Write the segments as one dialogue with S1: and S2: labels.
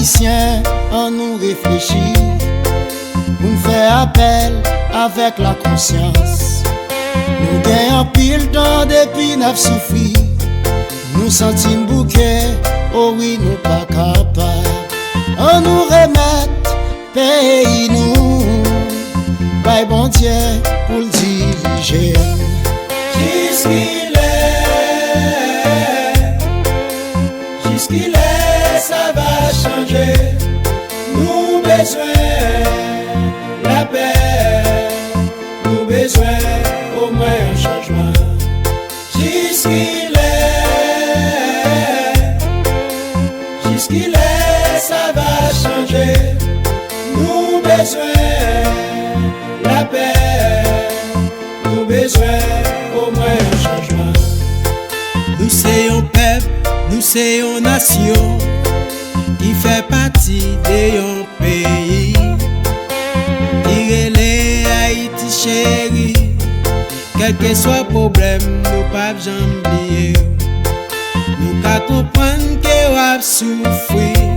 S1: haïtiens, on nous réfléchit. Nous fait appel avec la conscience. Nous gagnons pile temps depuis nous souffrir. Nous sentons bouquet, oh oui, nous pas capables. On nous remet, pays nous. Bye bon Dieu pour le diriger.
S2: Jusqu'il est, ça va changer. Nous besoin la paix, nous besoin au moins un changement. Jusqu'il est, ça va changer. Nous besoin la paix, nous besoin au moins un changement. Nous sommes un peuple, nous sommes une nation qui fait partie de un pays. Tirez-les Haïti chéri, quel que soit le problème, nous ne pouvons jamais oublier. Nous qu'à comprendre que nous avons souffert,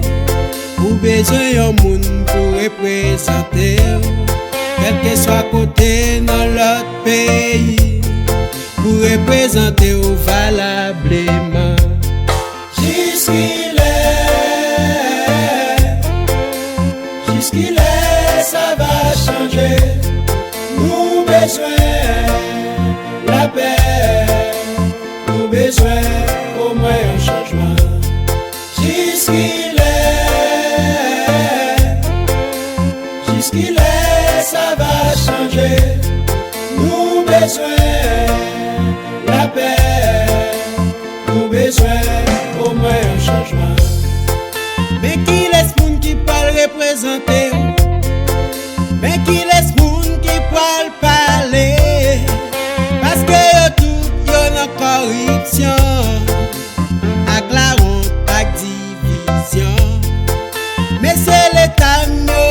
S2: nous besoin d'un monde pour représenter. Quel que soit côté dans l'autre pays, pour représenter valablement. Jusqu'il est, ça va changer. Nous besoin la paix, nous besoin au moins un changement. Jusqu'il est, ça va changer. Nous besoin la paix, nous besoin au moins un changement. Mais qui laisse moun qui parle représenter? Mais qui laisse moun qui parle parler? Parce que yo tout yo nan corruption, ak la honte, ak division. Mais c'est l'État yo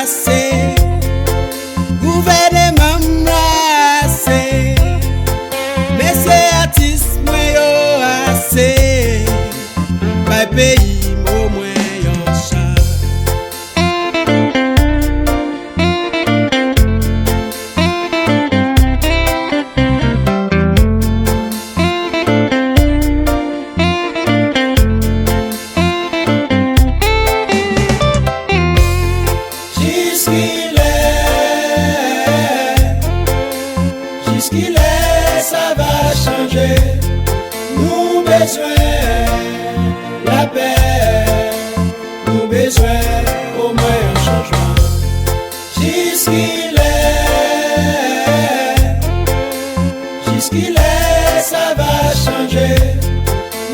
S2: assez, gouvernement moi assez. Mais c'est artiste moi yo assez, pas pays au moins. Jusqu'il est, ça va changer. Nous besoin la paix, nous besoin au moins un changement. Jusqu'il est, ça va changer.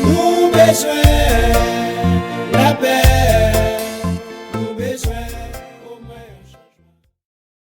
S2: Nous besoin